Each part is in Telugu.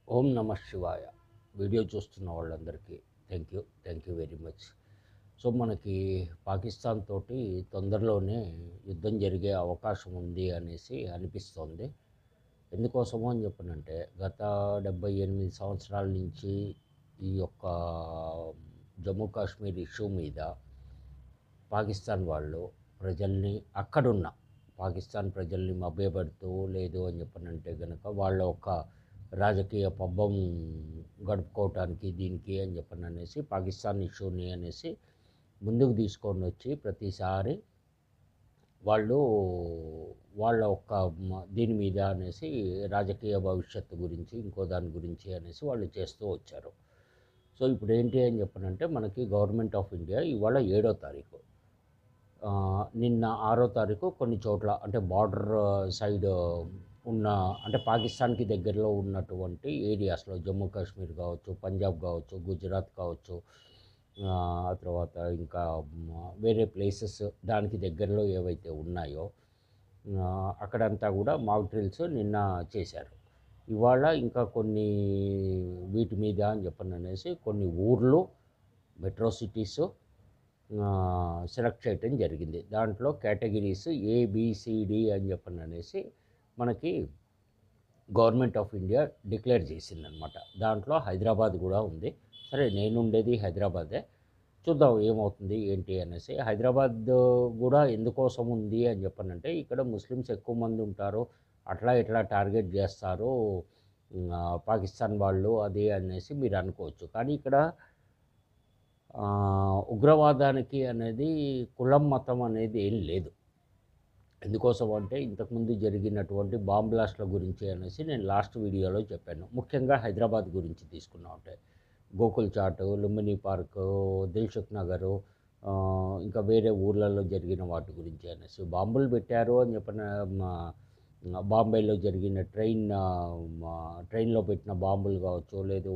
ఓం నమ శివాయ. వీడియో చూస్తున్న వాళ్ళందరికీ thank you very much. So మనకి పాకిస్తాన్ తోటి తొందరలోనే యుద్ధం జరిగే అవకాశం ఉంది అనేసి అనిపిస్తోంది. ఎందుకోసమో అని చెప్పనంటే గత 78 సంవత్సరాల నుంచి ఈ యొక్క జమ్మూ కాశ్మీర్ ఇష్యూ మీద పాకిస్తాన్ వాళ్ళు ప్రజల్ని అక్కడున్న పాకిస్తాన్ ప్రజల్ని మభ్యపెడుతూ లేదు అని చెప్పనంటే కనుక వాళ్ళ ఒక రాజకీయ పబ్బం గడుపుకోవటానికి దీనికి అని చెప్పని అనేసి పాకిస్తాన్ ఇష్యూని అనేసి ముందుకు తీసుకొని వచ్చి ప్రతిసారి వాళ్ళు వాళ్ళ ఒక్క దీని మీద అనేసి రాజకీయ భవిష్యత్తు గురించి ఇంకో దాని గురించి అనేసి వాళ్ళు చేస్తూ వచ్చారు. సో ఇప్పుడు ఏంటి అని చెప్పనంటే మనకి గవర్నమెంట్ ఆఫ్ ఇండియా ఇవాళ 7వ తారీఖు, నిన్న 6వ తారీఖు కొన్ని చోట్ల అంటే బార్డర్ సైడ్ ఉన్న అంటే పాకిస్తాన్కి దగ్గరలో ఉన్నటువంటి ఏరియాస్లో జమ్మూ కాశ్మీర్ కావచ్చు, పంజాబ్ కావచ్చు, గుజరాత్ కావచ్చు, ఆ తర్వాత ఇంకా వేరే ప్లేసెస్ దానికి దగ్గరలో ఏవైతే ఉన్నాయో అక్కడంతా కూడా మాక్ డ్రిల్స్ నిన్న చేశారు. ఇవాళ ఇంకా కొన్ని వీటి మీద అని చెప్పని అనేసి కొన్ని ఊర్లు మెట్రో సిటీస్ సెలెక్ట్ చేయటం జరిగింది. దాంట్లో కేటగిరీస్ ఏబిసిడి అని చెప్పని అనేసి మనకి గవర్నమెంట్ ఆఫ్ ఇండియా డిక్లేర్ చేసిందనమాట. దాంట్లో హైదరాబాద్ కూడా ఉంది. సరే నేనుండేది హైదరాబాదే, చూద్దాం ఏమవుతుంది ఏంటి అనేసి. హైదరాబాద్ కూడా ఎందుకోసం ఉంది అని చెప్పనంటే ఇక్కడ ముస్లిమ్స్ ఎక్కువ మంది ఉంటారు, అట్లా ఇట్లా టార్గెట్ చేస్తారు పాకిస్తాన్ వాళ్ళు అది అనేసి మీరు అనుకోవచ్చు. కానీ ఇక్కడ ఉగ్రవాదానికి అనేది కులం మతం అనేది ఏం లేదు. ఎందుకోసం అంటే ఇంతకుముందు జరిగినటువంటి బాంబ్ బ్లాస్ట్ల గురించి అనేసి నేను లాస్ట్ వీడియోలో చెప్పాను. ముఖ్యంగా హైదరాబాద్ గురించి తీసుకున్నాం అంటే గోకుల్ చాట్, లుంబిని పార్కు, దిల్సుఖ్ నగరు, ఇంకా వేరే ఊర్లలో జరిగిన వాటి గురించి అనేసి బాంబులు పెట్టారు అని చెప్పిన బాంబేలో జరిగిన ట్రైన్లో పెట్టిన బాంబులు కావచ్చు, లేదు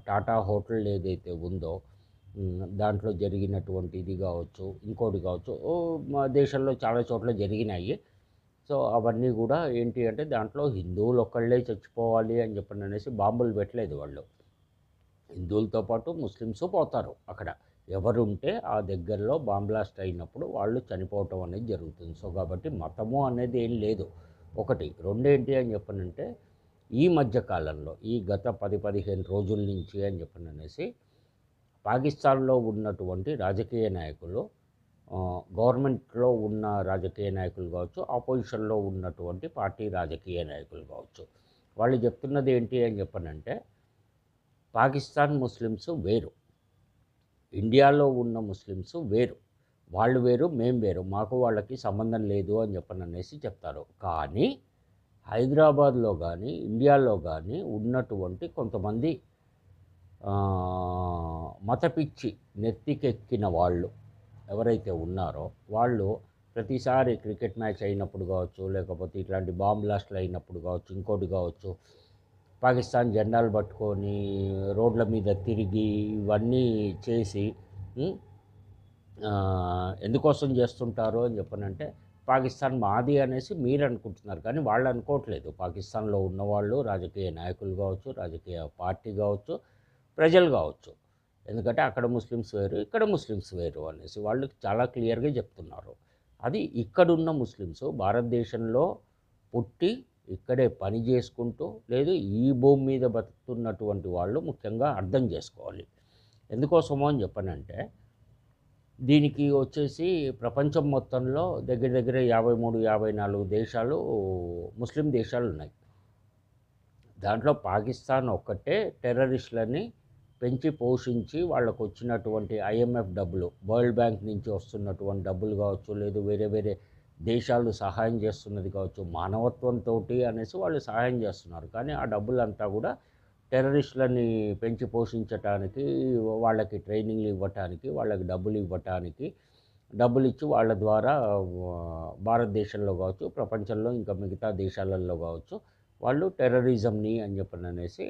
టాటా హోటల్ ఏదైతే ఉందో దాంట్లో జరిగినటువంటి ఇది కావచ్చు, ఇంకోటి కావచ్చు, మా దేశంలో చాలా చోట్ల జరిగినాయి. సో అవన్నీ కూడా ఏంటి అంటే దాంట్లో హిందువులు ఒక్కళ్ళే చచ్చిపోవాలి అని చెప్పని అనేసి బాంబులు పెట్టలేదు వాళ్ళు. హిందువులతో పాటు ముస్లిమ్స్ పోతారు అక్కడ. ఎవరుంటే ఆ దగ్గరలో బాంబ్ బ్లాస్ట్ అయినప్పుడు వాళ్ళు చనిపోవటం అనేది జరుగుతుంది. సో కాబట్టి మతము అనేది ఏం లేదు. ఒకటి రెండేంటి అని చెప్పనంటే ఈ మధ్యకాలంలో ఈ గత 10-15 రోజుల నుంచి అని చెప్పని అనేసి పాకిస్తాన్లో ఉన్నటువంటి రాజకీయ నాయకులు, గవర్నమెంట్లో ఉన్న రాజకీయ నాయకులు కావచ్చు, ఆపోజిషన్లో ఉన్నటువంటి పార్టీ రాజకీయ నాయకులు కావచ్చు, వాళ్ళు చెప్తున్నది ఏంటి అని చెప్పనంటే పాకిస్తాన్ ముస్లిమ్స్ వేరు, ఇండియాలో ఉన్న ముస్లిమ్స్ వేరు, వాళ్ళు వేరు మేము వేరు, మాకు వాళ్ళకి సంబంధం లేదు అని చెప్పని అనేసి చెప్తారు. కానీ హైదరాబాద్లో కానీ ఇండియాలో కానీ ఉన్నటువంటి కొంతమంది మతపిచ్చి నెత్తికెక్కిన వాళ్ళు ఎవరైతే ఉన్నారో వాళ్ళు ప్రతిసారి క్రికెట్ మ్యాచ్ అయినప్పుడు కావచ్చు, లేకపోతే ఇట్లాంటి బాంబ్ బ్లాస్ట్లు అయినప్పుడు కావచ్చు, ఇంకోటి కావచ్చు, పాకిస్తాన్ జెండాలు పట్టుకొని రోడ్ల మీద తిరిగి ఇవన్నీ చేసి ఎందుకోసం చేస్తుంటారు అని చెప్పనంటే పాకిస్తాన్ మాది అనేసి మీరు అనుకుంటున్నారు, కానీ వాళ్ళు అనుకోవట్లేదు. పాకిస్తాన్లో ఉన్నవాళ్ళు రాజకీయ నాయకులు కావచ్చు, రాజకీయ పార్టీ కావచ్చు, ప్రజలు కావచ్చు. ఎందుకంటే అక్కడ ముస్లిమ్స్ వేరు, ఇక్కడ ముస్లిమ్స్ వేరు అనేసి వాళ్ళు చాలా క్లియర్గా చెప్తున్నారు. అది ఇక్కడున్న ముస్లిమ్స్ భారతదేశంలో పుట్టి ఇక్కడే పని చేసుకుంటూ లేదు ఈ భూమి మీద బతుకుతున్నటువంటి వాళ్ళు ముఖ్యంగా అర్థం చేసుకోవాలి. ఎందుకోసమో అని చెప్పనంటే దీనికి వచ్చేసి ప్రపంచం మొత్తంలో దగ్గర దగ్గర 53-54 దేశాలు ముస్లిం దేశాలు ఉన్నాయి. దాంట్లో పాకిస్తాన్ ఒక్కటే టెర్రరిస్టులని పెంచి పోషించి వాళ్ళకు వచ్చినటువంటి ఐఎంఎఫ్ డబ్బులు, వరల్డ్ బ్యాంక్ నుంచి వస్తున్నటువంటి డబ్బులు కావచ్చు, లేదు వేరే వేరే దేశాలు సహాయం చేస్తున్నది కావచ్చు, మానవత్వంతో అనేసి వాళ్ళు సహాయం చేస్తున్నారు. కానీ ఆ డబ్బులంతా కూడా టెర్రరిస్టులని పెంచి పోషించటానికి, వాళ్ళకి ట్రైనింగ్లు ఇవ్వటానికి, వాళ్ళకి డబ్బులు ఇవ్వటానికి, డబ్బులు ఇచ్చి వాళ్ళ ద్వారా భారతదేశంలో కావచ్చు, ప్రపంచంలో ఇంకా మిగతా దేశాలలో కావచ్చు వాళ్ళు టెర్రరిజంని అని చెప్పని అనేసి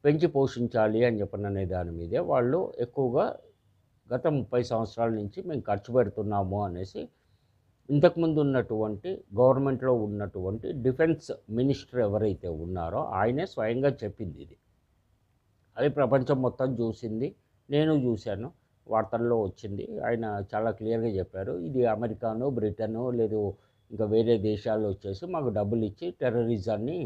పెంచి పోషించాలి అని చెప్పననే దాని మీదే వాళ్ళు ఎక్కువగా గత 30 సంవత్సరాల నుంచి మేము ఖర్చు పెడుతున్నాము అనేసి ఇంతకుముందు ఉన్నటువంటి గవర్నమెంట్లో ఉన్నటువంటి డిఫెన్స్ మినిస్టర్ ఎవరైతే ఉన్నారో ఆయనే స్వయంగా చెప్పింది ఇది. అది ప్రపంచం మొత్తం చూసింది, నేను చూశాను, వార్తల్లో వచ్చింది. ఆయన చాలా క్లియర్గా చెప్పారు, ఇది అమెరికాను, బ్రిటను, లేదు ఇంకా వేరే దేశాలు వచ్చేసి మాకు డబ్బులు ఇచ్చి టెర్రరిజాన్ని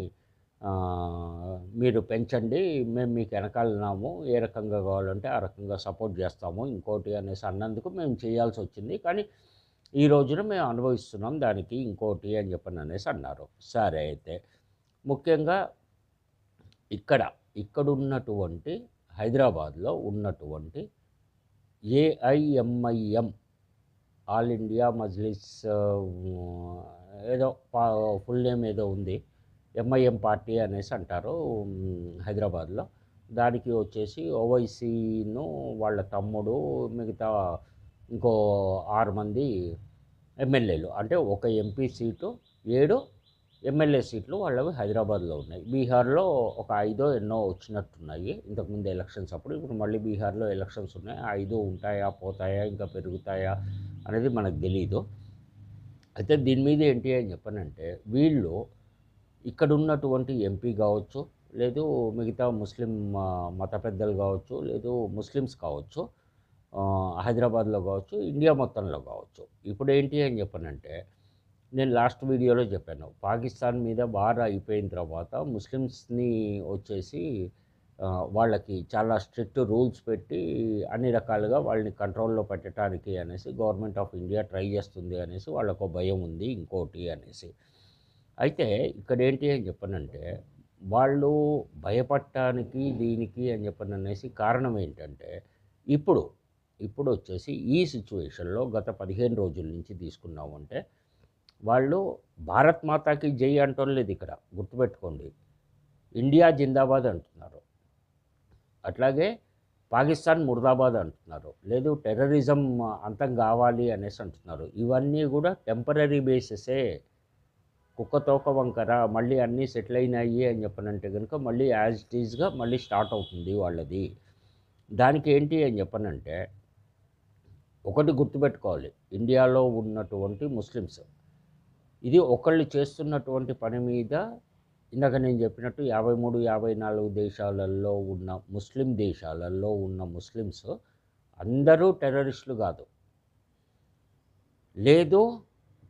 మీరు పెంచండి, మేము మీకు వెనకాలన్నాము, ఏ రకంగా కావాలంటే ఆ రకంగా సపోర్ట్ చేస్తాము ఇంకోటి అనేసి అన్నందుకు మేము చేయాల్సి వచ్చింది, కానీ ఈ రోజున మేము అనుభవిస్తున్నాం దానికి ఇంకోటి అని చెప్పని అనేసి అన్నారు. సరే, అయితే ముఖ్యంగా ఇక్కడున్నటువంటి హైదరాబాద్లో ఉన్నటువంటి ఏఐఎంఐఎం, ఆల్ ఇండియా మజ్లిస్, ఏదో ఫుల్ నేమ్ ఏదో ఉంది, ఎంఐఎం పార్టీ అనేసి అంటారు హైదరాబాద్లో. దానికి వచ్చేసి ఓవైసీను వాళ్ళ తమ్ముడు మిగతా ఇంకో 6 మంది ఎమ్మెల్యేలు, అంటే ఒక ఎంపీ సీటు 7 ఎమ్మెల్యే సీట్లు వాళ్ళవి హైదరాబాద్లో ఉన్నాయి. బీహార్లో ఒక 5 ఎన్నో వచ్చినట్టున్నాయి ఇంతకుముందు ఎలక్షన్స్ అప్పుడు. ఇప్పుడు మళ్ళీ బీహార్లో ఎలక్షన్స్ ఉన్నాయి. 5 ఉంటాయా, పోతాయా, ఇంకా పెరుగుతాయా అనేది మనకు తెలీదు. అయితే దీని మీద ఏంటి అని చెప్పనంటే, వీళ్ళు ఇక్కడ ఉన్నటువంటి ఎంపీ కావచ్చు, లేదు మిగతా ముస్లిం మత పెద్దలు కావచ్చు, లేదు ముస్లిమ్స్ కావచ్చు, హైదరాబాద్లో కావచ్చు, ఇండియా మొత్తంలో కావచ్చు. ఇప్పుడు ఏంటి అని చెప్పనంటే, నేను లాస్ట్ వీడియోలో చెప్పాను, పాకిస్తాన్ మీద వార్ అయిపోయిన తర్వాత ముస్లిమ్స్ని వచ్చేసి వాళ్ళకి చాలా స్ట్రిక్ట్ రూల్స్ పెట్టి అన్ని రకాలుగా వాళ్ళని కంట్రోల్లో పెట్టడానికి అనేసి గవర్నమెంట్ ఆఫ్ ఇండియా ట్రై చేస్తుంది అనేసి వాళ్ళకు భయం ఉంది ఇంకోటి అనేసి. అయితే ఇక్కడ ఏంటి అని చెప్పనంటే, వాళ్ళు భయపడటానికి దీనికి అని చెప్పననేసి కారణం ఏంటంటే, ఇప్పుడు వచ్చేసి ఈ సిచ్యువేషన్లో గత 15 రోజుల నుంచి తీసుకున్నామంటే, వాళ్ళు భారత్ మాతాకి జై అంటం లేదు ఇక్కడ, గుర్తుపెట్టుకోండి. ఇండియా జిందాబాద్ అంటున్నారు, అట్లాగే పాకిస్తాన్ ముర్దాబాద్ అంటున్నారు, లేదు టెర్రరిజం అంతం కావాలి అనేసి అంటున్నారు. ఇవన్నీ కూడా టెంపరీ బేసిసే. కుక్కతోక వంకర మళ్ళీ అన్నీ సెటిల్ అయినాయి అని చెప్పనంటే కనుక మళ్ళీ యాజ్ ఇట్ ఈజ్గా మళ్ళీ స్టార్ట్ అవుతుంది వాళ్ళది. దానికి ఏంటి అని చెప్పనంటే, ఒకటి గుర్తుపెట్టుకోవాలి, ఇండియాలో ఉన్నటువంటి ముస్లిమ్స్ ఇది ఒకళ్ళు చేస్తున్నటువంటి పని మీద, ఇందాక నేను చెప్పినట్టు 53, 54 దేశాలలో ఉన్న ముస్లిమ్స్ అందరూ టెర్రరిస్టులు కాదు. లేదు,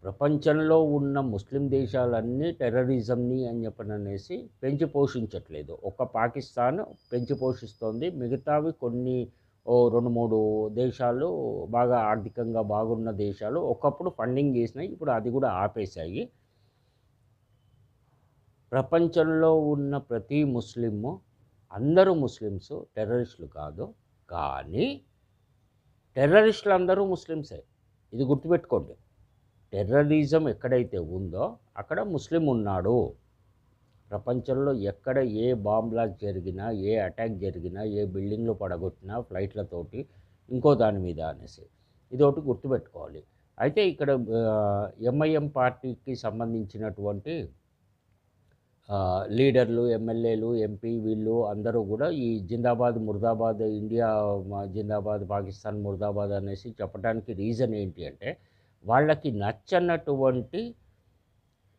ప్రపంచంలో ఉన్న ముస్లిం దేశాలన్నీ టెర్రరిజంని అని చెప్పననేసి పెంచి పోషించట్లేదు. ఒక పాకిస్తాన్ పెంచి పోషిస్తోంది, మిగతావి కొన్ని 2-3 దేశాలు బాగా ఆర్థికంగా బాగున్న దేశాలు ఒకప్పుడు ఫండింగ్ చేసినాయి, ఇప్పుడు అది కూడా ఆపేశాయి. ప్రపంచంలో ఉన్న ప్రతి ముస్లిము, అందరూ ముస్లిమ్స్ టెర్రరిస్టులు కాదు, కానీ టెర్రరిస్టులు అందరూ ముస్లిమ్సే. ఇది గుర్తుపెట్టుకోండి. టెర్రరిజం ఎక్కడైతే ఉందో అక్కడ ముస్లిం ఉన్నాడు. ప్రపంచంలో ఎక్కడ ఏ బాంబ్ బ్లాస్ట్ జరిగినా, ఏ అటాక్ జరిగినా, ఏ బిల్డింగ్లు పడగొట్టినా ఫ్లైట్లతోటి ఇంకో దాని మీద అనేసి ఇది ఒకటి గుర్తుపెట్టుకోవాలి. అయితే ఇక్కడ ఎంఐఎం పార్టీకి సంబంధించినటువంటి లీడర్లు, ఎమ్మెల్యేలు, ఎంపీ వీళ్ళు అందరూ కూడా ఈ జిందాబాద్ ముర్దాబాద్, ఇండియా జిందాబాద్, పాకిస్తాన్ ముర్దాబాద్ అనేసి చెప్పడానికి రీజన్ ఏంటి అంటే, వాళ్ళకి నచ్చనటువంటి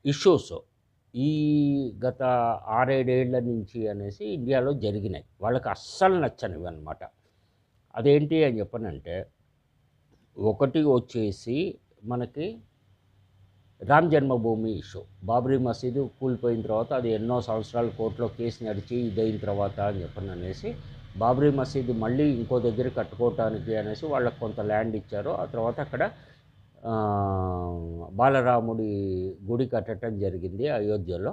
ఇష్యూస్ ఈ గత 6-7 ఏళ్ల నుంచి అనేసి ఇండియాలో జరిగినాయి, వాళ్ళకి అస్సలు నచ్చనివి అన్నమాట. అదేంటి అని చెప్పనంటే, ఒకటి వచ్చేసి మనకి రామ్ జన్మభూమి ఇష్యూ. బాబ్రీ మసీదు కూలిపోయిన తర్వాత అది ఎన్నో సంవత్సరాలు కోర్టులో కేసు నడిచి ఇదైన తర్వాత అని చెప్పననేసి బాబ్రీ మసీదు మళ్ళీ ఇంకో దగ్గర కట్టుకోవటానికి అనేసి వాళ్ళకి కొంత ల్యాండ్ ఇచ్చారు. ఆ తర్వాత అక్కడ బాలరాముడి గుడి కట్టడం జరిగింది అయోధ్యలో.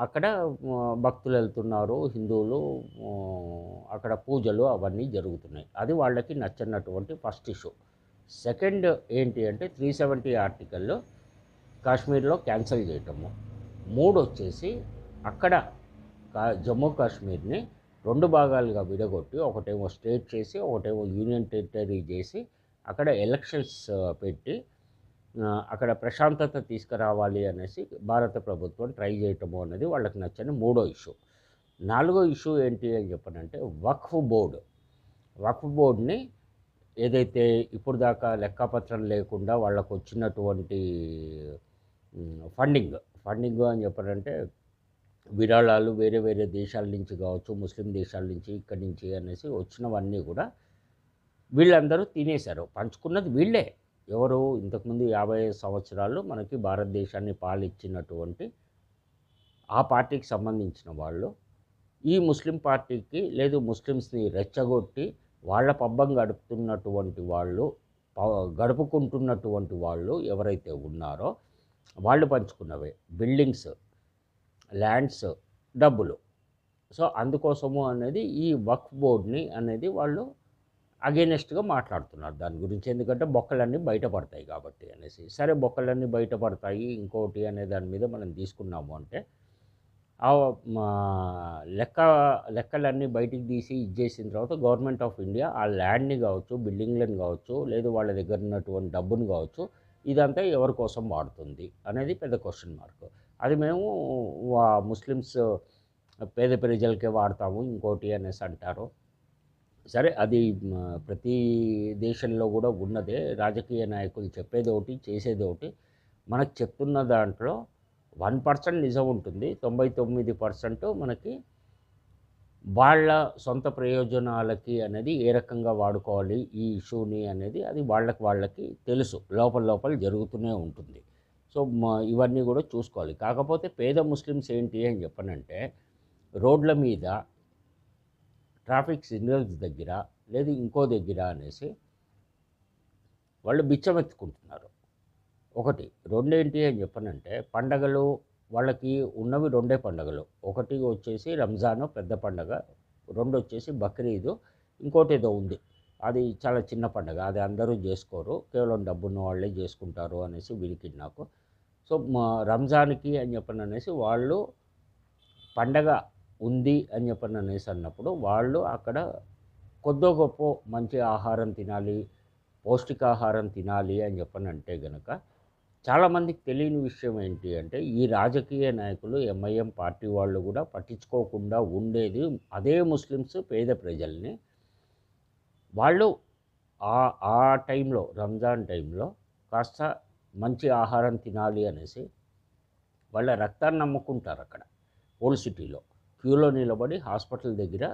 అక్కడ భక్తులు వెళ్తున్నారు, హిందువులు, అక్కడ పూజలు అవన్నీ జరుగుతున్నాయి. అది వాళ్ళకి నచ్చనటువంటి ఫస్ట్ ఇష్యూ. సెకండ్ ఏంటి అంటే 370 ఆర్టికల్లో కాశ్మీర్లో క్యాన్సిల్ చేయటము. 3 వచ్చేసి అక్కడ జమ్మూ కాశ్మీర్ని 2 భాగాలుగా విడగొట్టి, ఒకటేమో స్టేట్ చేసి, ఒకటేమో యూనియన్ టెరిటరీ చేసి అక్కడ ఎలక్షన్స్ పెట్టి అక్కడ ప్రశాంతత తీసుకురావాలి అనేసి భారత ప్రభుత్వం ట్రై చేయటము అనేది వాళ్ళకి నచ్చని 3వ ఇష్యూ. 4వ ఇష్యూ ఏంటి అని చెప్పనంటే వక్ఫ్ బోర్డుని ఏదైతే ఇప్పుడు దాకా లెక్కపత్రం లేకుండా వాళ్ళకు వచ్చినటువంటి ఫండింగ్ అని చెప్పారంటే విరాళాలు వేరే వేరే దేశాల నుంచి కావచ్చు, ముస్లిం దేశాల నుంచి, ఇక్కడి నుంచి అనేసి వచ్చినవన్నీ కూడా వీళ్ళందరూ తినేశారు. పంచుకున్నది వీళ్ళే. ఎవరు ఇంతకుముందు 55 సంవత్సరాలు మనకి భారతదేశాన్ని పాలిచ్చినటువంటి ఆ పార్టీకి సంబంధించిన వాళ్ళు ఈ ముస్లిం పార్టీకి లేదు ముస్లిమ్స్ని రెచ్చగొట్టి వాళ్ళ పబ్బం గడుపుతున్నటువంటి వాళ్ళు గడుపుకుంటున్నటువంటి వాళ్ళు ఎవరైతే ఉన్నారో వాళ్ళు పంచుకున్నవే బిల్డింగ్స్, ల్యాండ్స్, డబ్బులు. సో అందుకోసము అనేది ఈ వక్ఫ్ బోర్డ్ని అనేది వాళ్ళు అగేనెస్ట్గా మాట్లాడుతున్నారు దాని గురించి. ఎందుకంటే బొక్కలన్నీ బయటపడతాయి కాబట్టి అనేసి. సరే బొక్కలన్నీ బయటపడతాయి ఇంకోటి అనే దాని మీద మనం తీసుకున్నాము అంటే లెక్కలన్నీ బయటికి తీసి ఇచ్చేసిన తర్వాత గవర్నమెంట్ ఆఫ్ ఇండియా ఆ ల్యాండ్ని కావచ్చు, బిల్డింగ్లను కావచ్చు, లేదు వాళ్ళ దగ్గర ఉన్నటువంటి డబ్బును కావచ్చు, ఇదంతా ఎవరి కోసం వాడుతుంది అనేది పెద్ద క్వశ్చన్ మార్క్. అది మేము ముస్లిమ్స్ పేద ప్రజలకే వాడతాము ఇంకోటి అనేసి అంటారు. సరే అది ప్రతి దేశంలో కూడా ఉన్నదే. రాజకీయ నాయకులు చెప్పేది ఒకటి, చేసేది ఒకటి. మనకు చెప్తున్న దాంట్లో 1% నిజం ఉంటుంది, 99% మనకి వాళ్ళ సొంత ప్రయోజనాలకి అనేది ఏ రకంగా వాడుకోవాలి ఈ ఇష్యూని అనేది అది వాళ్ళకి తెలుసు, లోపల జరుగుతూనే ఉంటుంది. సో ఇవన్నీ కూడా చూసుకోవాలి. కాకపోతే పేద ముస్లిమ్స్ ఏంటి అని చెప్పనంటే రోడ్ల మీద ట్రాఫిక్ సిగ్నల్స్ దగ్గర లేదు ఇంకో దగ్గర అనేసి వాళ్ళు బిచ్చమెత్తుకుంటున్నారు. ఒకటి. రెండేంటి అని చెప్పనంటే పండగలు వాళ్ళకి ఉన్నవి రెండే పండగలు. ఒకటి వచ్చేసి రంజాను పెద్ద పండగ, రెండు వచ్చేసి బక్రీదు, ఇంకోటి ఏదో ఉంది అది చాలా చిన్న పండగ, అది అందరూ చేసుకోరు, కేవలం డబ్బున్న వాళ్ళే చేసుకుంటారు అనేసి వినికిడి నాకు. సో రంజాన్కి అని చెప్పననేసి వాళ్ళు పండగ ఉంది అని చెప్పననేసి అన్నప్పుడు వాళ్ళు అక్కడ కొద్దో గొప్ప మంచి ఆహారం తినాలి, పౌష్టికాహారం తినాలి అని చెప్పనంటే గనక చాలామందికి తెలియని విషయం ఏంటి అంటే ఈ రాజకీయ నాయకులు ఎంఐఎం పార్టీ వాళ్ళు కూడా పట్టించుకోకుండా ఉండేది అదే ముస్లిమ్స్ పేద ప్రజల్ని. వాళ్ళు ఆ టైంలో రంజాన్ టైంలో కాస్త మంచి ఆహారం తినాలి అనేసి వాళ్ళ రక్తాన్ని నమ్ముకుంటారు. అక్కడ ఓల్డ్ సిటీలో క్యూలో నిలబడి హాస్పిటల్ దగ్గర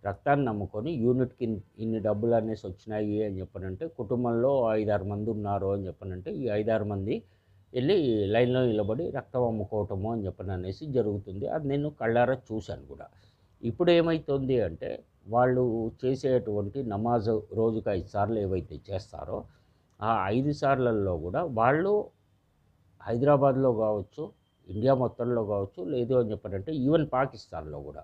రక్తాన్ని నమ్ముకొని యూనిట్కి ఇన్ని డబ్బులు అనేసి వచ్చినాయి అని చెప్పనంటే కుటుంబంలో 5-6 మంది ఉన్నారు అని చెప్పనంటే ఈ 5-6 మంది వెళ్ళి లైన్లో నిలబడి రక్తం అమ్ముకోవటము అని చెప్పననేసి జరుగుతుంది. అది నేను కళ్ళారా చూశాను కూడా. ఇప్పుడు ఏమవుతుంది అంటే వాళ్ళు చేసేటువంటి నమాజ్ రోజుకు 5 సార్లు ఏవైతే చేస్తారో ఆ 5 సార్లలో కూడా వాళ్ళు హైదరాబాద్లో కావచ్చు, ఇండియా మొత్తంలో కావచ్చు, లేదు అని చెప్పారంటే ఈవెన్ పాకిస్తాన్లో కూడా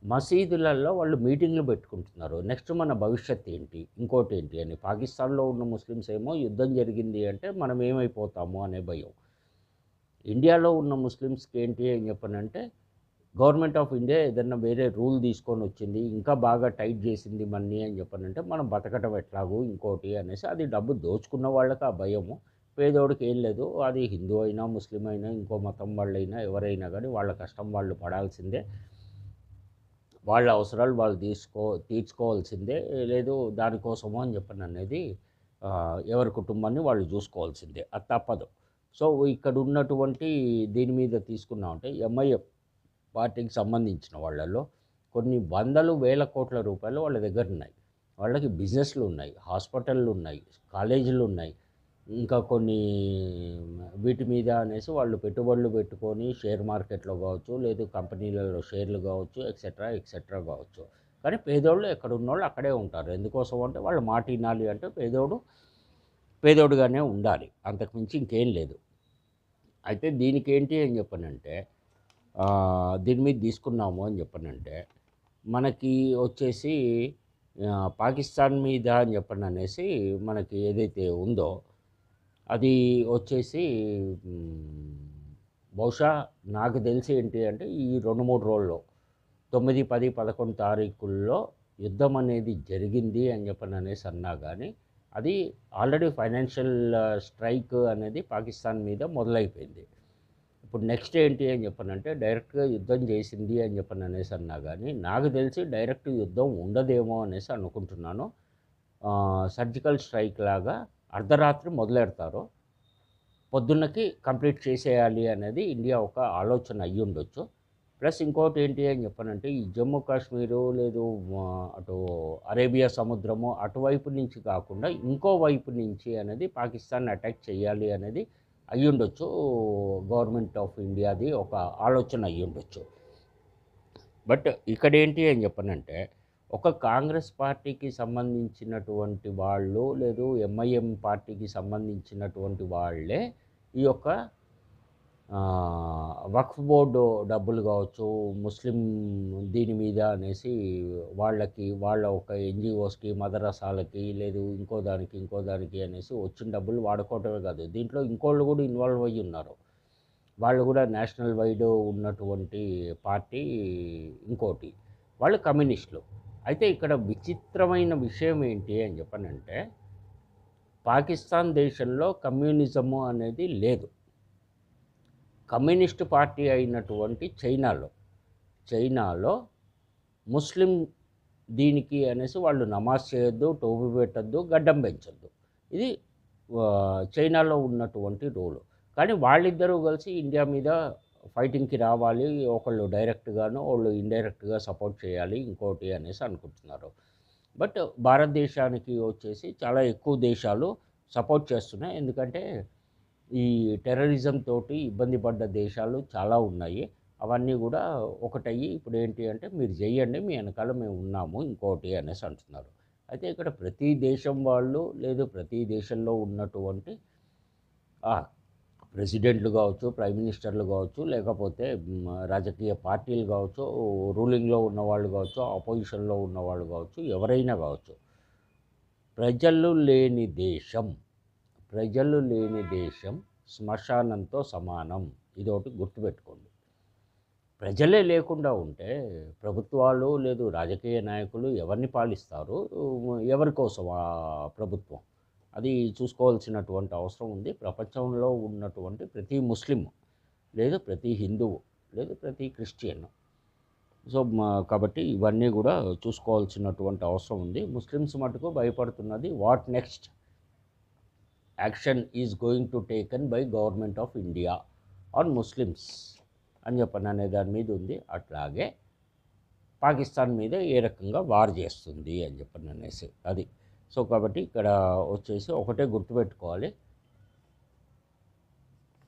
మసీదులలో వాళ్ళు మీటింగ్లు పెట్టుకుంటున్నారు. నెక్స్ట్ మన భవిష్యత్ ఏంటి, ఇంకోటి ఏంటి అని. పాకిస్తాన్లో ఉన్న ముస్లిమ్స్ ఏమో యుద్ధం జరిగింది అంటే మనం ఏమైపోతాము అనే భయం. ఇండియాలో ఉన్న ముస్లిమ్స్కి ఏంటి అని చెప్పనంటే గవర్నమెంట్ ఆఫ్ ఇండియా ఏదన్నా వేరే రూల్ తీసుకొని వచ్చింది, ఇంకా బాగా టైట్ చేసింది మన్ని అని చెప్పనంటే మనం బతకటం ఎట్లాగూ ఇంకోటి అనేసి అది డబ్బు దోచుకున్న వాళ్ళకి ఆ భయము. పేదోడికి ఏం లేదు, అది హిందూ అయినా ముస్లిం అయినా ఇంకో మతం వాళ్ళైనా ఎవరైనా కానీ వాళ్ళ కష్టం వాళ్ళు పడాల్సిందే, వాళ్ళ అవసరాలు వాళ్ళు తీర్చుకోవాల్సిందే, లేదు దానికోసము అని చెప్పని అనేది ఎవరి కుటుంబాన్ని వాళ్ళు చూసుకోవాల్సిందే, అది తప్పదు. సో ఇక్కడ ఉన్నటువంటి దీని మీద తీసుకున్నామంటే ఎంఐఎం పార్టీకి సంబంధించిన వాళ్ళల్లో కొన్ని వందలు వేల కోట్ల రూపాయలు వాళ్ళ దగ్గర ఉన్నాయి. వాళ్ళకి బిజినెస్లు ఉన్నాయి, హాస్పిటళ్ళు ఉన్నాయి, కాలేజీలు ఉన్నాయి, ఇంకా కొన్ని వీటి మీద అనేసి వాళ్ళు పెట్టుబడులు పెట్టుకొని షేర్ మార్కెట్లో కావచ్చు, లేదు కంపెనీలలో షేర్లు కావచ్చు, ఎక్సెట్రా కావచ్చు. కానీ పేదోళ్ళు ఎక్కడున్నోళ్ళు అక్కడే ఉంటారు. ఎందుకోసం అంటే వాళ్ళ మాట వినాలి అంటే పేదోడుగానే ఉండాలి, అంతకుమించి ఇంకేం లేదు. అయితే దీనికి ఏంటి అని చెప్పనంటే దీని మీద తీసుకున్నాము అని చెప్పనంటే మనకి వచ్చేసి పాకిస్తాన్ మీద అని చెప్పననేసి మనకి ఏదైతే ఉందో అది వచ్చేసి బహుశా నాకు తెలిసి ఏంటి అంటే ఈ 2-3 రోజుల్లో 9, 10, 11 తారీఖుల్లో యుద్ధం అనేది జరిగింది అని చెప్పననేసి అన్నా కానీ అది ఆల్రెడీ ఫైనాన్షియల్ స్ట్రైక్ అనేది పాకిస్తాన్ మీద మొదలైపోయింది. ఇప్పుడు నెక్స్ట్ ఏంటి అని చెప్పనంటే డైరెక్ట్గా యుద్ధం చేసింది అని చెప్పననేసి అన్నా కానీ నాకు తెలిసి డైరెక్ట్ యుద్ధం ఉండదేమో అనేసి అనుకుంటున్నాను. సర్జికల్ స్ట్రైక్ లాగా అర్ధరాత్రి మొదలెడతారో పొద్దున్నకి కంప్లీట్ చేసేయాలి అనేది ఇండియా ఒక ఆలోచన అయ్యి ఉండొచ్చు. ప్లస్ ఇంకోటి ఏంటి అని చెప్పానంటే ఈ జమ్మూ కాశ్మీరు లేదు అటు అరేబియా సముద్రము అటువైపు నుంచి కాకుండా ఇంకో వైపు నుంచి అనేది పాకిస్తాన్ అటాక్ చేయాలి అనేది అయ్యుండొచ్చు. గవర్నమెంట్ ఆఫ్ ఇండియాది ఒక ఆలోచన అయ్యుండొచ్చు. బట్ ఇక్కడ ఏంటి అని చెప్పనంటే ఒక కాంగ్రెస్ పార్టీకి సంబంధించినటువంటి వాళ్ళు లేదు ఎంఐఎం పార్టీకి సంబంధించినటువంటి వాళ్ళే ఈ యొక్క వక్ఫ్ బోర్డు డబ్బులు కావచ్చు ముస్లిం దీని మీద అనేసి వాళ్ళకి వాళ్ళ ఒక ఎన్జిఓస్కి మదరసాలకి లేదు ఇంకో దానికి అనేసి వచ్చిన డబ్బులు వాడుకోవటమే కాదు, దీంట్లో ఇంకోళ్ళు కూడా ఇన్వాల్వ్ అయ్యి ఉన్నారు. వాళ్ళు కూడా నేషనల్ వైడ్ ఉన్నటువంటి పార్టీ ఇంకోటి, వాళ్ళు కమ్యూనిస్టులు. అయితే ఇక్కడ విచిత్రమైన విషయం ఏంటి అని చెప్పనంటే పాకిస్తాన్ దేశంలో కమ్యూనిజము అనేది లేదు. కమ్యూనిస్టు పార్టీ అయినటువంటి చైనాలో ముస్లిం దీనికి అనేసి వాళ్ళు నమాజ్ చేయొద్దు, టోపీ పెట్టద్దు, గడ్డం పెంచొద్దు. ఇది చైనాలో ఉన్నటువంటి రూలు. కానీ వాళ్ళిద్దరూ కలిసి ఇండియా మీద ఫైటింగ్కి రావాలి, ఒకళ్ళు డైరెక్ట్గాను వాళ్ళు ఇండైరెక్ట్గా సపోర్ట్ చేయాలి ఇంకోటి అనేసి అనుకుంటున్నారు. బట్ భారతదేశానికి వచ్చేసి చాలా ఎక్కువ దేశాలు సపోర్ట్ చేస్తున్నాయి. ఎందుకంటే ఈ టెర్రరిజం తోటి ఇబ్బంది పడ్డ దేశాలు చాలా ఉన్నాయి. అవన్నీ కూడా ఒకటయ్యి ఇప్పుడు ఏంటి అంటే మీరు చెయ్యండి, మీ వెనకాల మేము ఉన్నాము ఇంకోటి అనేసి అంటున్నారు. అయితే ఇక్కడ ప్రతి దేశం వాళ్ళు లేదు ప్రతి దేశంలో ఉన్నటువంటి ప్రెసిడెంట్లు కావచ్చు, ప్రైమ్ మినిస్టర్లు కావచ్చు, లేకపోతే రాజకీయ పార్టీలు కావచ్చు, రూలింగ్లో ఉన్నవాళ్ళు కావచ్చు, ఆపోజిషన్లో ఉన్నవాళ్ళు కావచ్చు, ఎవరైనా కావచ్చు, ప్రజలు లేని దేశం శ్మశానంతో సమానం. ఇదొకటి గుర్తుపెట్టుకోండి. ప్రజలే లేకుండా ఉంటే ప్రభుత్వాలు లేదు రాజకీయ నాయకులు ఎవరిని పాలిస్తారు, ఎవరి కోసం ఆ ప్రభుత్వం, అది చూసుకోవాల్సినటువంటి అవసరం ఉంది. ప్రపంచంలో ఉన్నటువంటి ప్రతి ముస్లిం లేదు ప్రతి హిందువు లేదు ప్రతి క్రిస్టియన్, సో కాబట్టి ఇవన్నీ కూడా చూసుకోవాల్సినటువంటి అవసరం ఉంది. ముస్లిమ్స్ మటుకు భయపడుతున్నది what next action is going to taken by government of India on Muslims అని చెప్పని అనే దాని మీద ఉంది. అట్లాగే పాకిస్తాన్ మీద ఏ రకంగా వార్ చేస్తుంది అని చెప్పని అనేసి అది. సో కాబట్టి ఇక్కడ వచ్చేసి ఒకటే గుర్తుపెట్టుకోవాలి,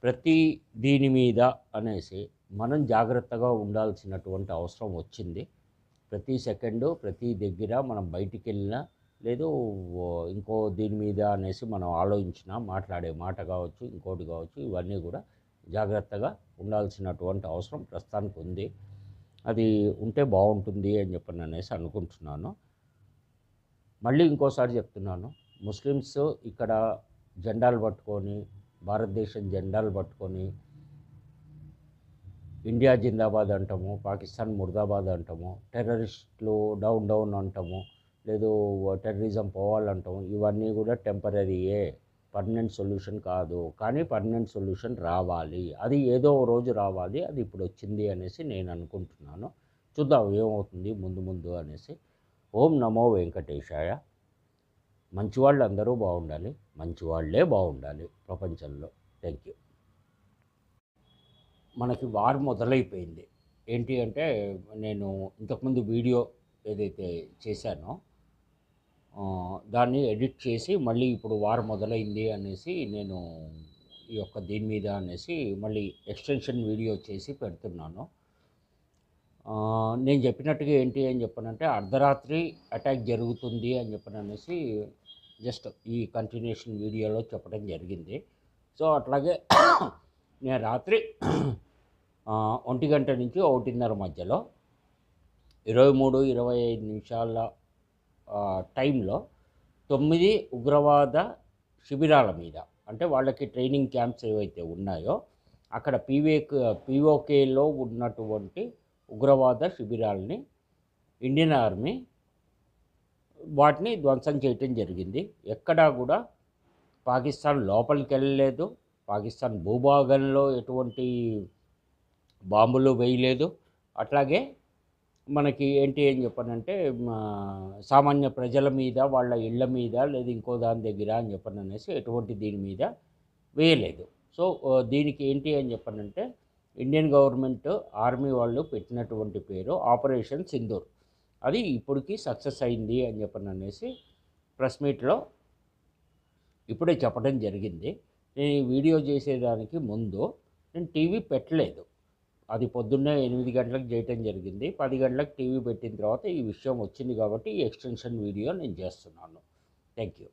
ప్రతి దీని మీద అనేసి మనం జాగ్రత్తగా ఉండాల్సినటువంటి అవసరం వచ్చింది. ప్రతి సెకండు ప్రతి దగ్గర మనం బయటికి వెళ్ళినా లేదు ఇంకో దీని మీద అనేసి మనం ఆలోచించినా మాట్లాడే మాట కావచ్చు ఇంకోటి కావచ్చు, ఇవన్నీ కూడా జాగ్రత్తగా ఉండాల్సినటువంటి అవసరం ప్రస్తుతానికి ఉంది. అది ఉంటే బాగుంటుంది అని చెప్పని అనేసి అనుకుంటున్నాను. మళ్ళీ ఇంకోసారి చెప్తున్నాను, ముస్లిమ్స్ ఇక్కడ జెండాలు పట్టుకొని భారతదేశం జెండాలు పట్టుకొని ఇండియా జిందాబాద్ అంటాము, పాకిస్తాన్ ముర్దాబాద్ అంటాము, టెర్రరిస్టులు డౌన్ డౌన్ అంటాము, లేదు టెర్రరిజం పోవాలంటాము, ఇవన్నీ కూడా టెంపరీయే, పర్మనెంట్ సొల్యూషన్ కాదు. కానీ పర్మనెంట్ సొల్యూషన్ రావాలి, అది ఏదో రోజు రావాలి, అది ఇప్పుడు వచ్చింది అనేసి నేను అనుకుంటున్నాను. చూద్దాం ఏమవుతుంది ముందు ముందు అనేసి. ఓం నమో వెంకటేశాయ. మంచివాళ్ళు అందరూ బాగుండాలి, మంచివాళ్లే బాగుండాలి ప్రపంచంలో. Thank you. మనకి వార్ మొదలైపోయింది. ఏంటి అంటే నేను ఇంతకుముందు వీడియో ఏదైతే చేశానో దాన్ని ఎడిట్ చేసి మళ్ళీ ఇప్పుడు వార్ మొదలైంది అనేసి నేను ఈ యొక్క దీని మీద అనేసి మళ్ళీ ఎక్స్టెన్షన్ వీడియో చేసి పెడుతున్నాను. నేను చెప్పినట్టుగా ఏంటి అని చెప్పనంటే అర్ధరాత్రి అటాక్ జరుగుతుంది అని చెప్పననేసి జస్ట్ ఈ కంటిన్యూషన్ వీడియోలో చెప్పడం జరిగింది. సో అట్లాగే నేను రాత్రి 1 గంట నుంచి 1:30 మధ్యలో 23-25 నిమిషాల టైంలో 9 ఉగ్రవాద శిబిరాల మీద, అంటే వాళ్ళకి ట్రైనింగ్ క్యాంప్స్ ఏవైతే ఉన్నాయో అక్కడ పీఓకేలో ఉన్నటువంటి ఉగ్రవాద శిబిరాలని ఇండియన్ ఆర్మీ వాటిని ధ్వంసం చేయటం జరిగింది. ఎక్కడా కూడా పాకిస్తాన్ లోపలికి వెళ్ళలేదు, పాకిస్తాన్ భూభాగంలో ఎటువంటి బాంబులు వేయలేదు, అట్లాగే మనకి ఏంటి అని చెప్పనంటే సామాన్య ప్రజల మీద, వాళ్ళ ఇళ్ళ మీద, లేదా ఇంకో దాని దగ్గర అని చెప్పననేసి ఎటువంటి దీని మీద వేయలేదు. సో, దీనికి ఏంటి అని చెప్పనంటే ఇండియన్ గవర్నమెంట్ ఆర్మీ వాళ్ళు పెట్టినటువంటి పేరు ఆపరేషన్ సింధూర్. అది ఇప్పటికి సక్సెస్ అయింది అని చెప్పననేసి ప్రెస్ మీట్‌లో ఇప్పుడే చెప్పడం జరిగింది. నేను ఈ వీడియో చేసేదానికి ముందు నేను టీవీ పెట్టలేదు. అది పొద్దున్నే 8 గంటలకు చేయటం జరిగింది. 10 గంటలకు టీవీ పెట్టిన తర్వాత ఈ విషయం వచ్చింది కాబట్టి ఈ ఎక్స్‌టెన్షన్ వీడియో నేను చేస్తున్నాను. Thank you.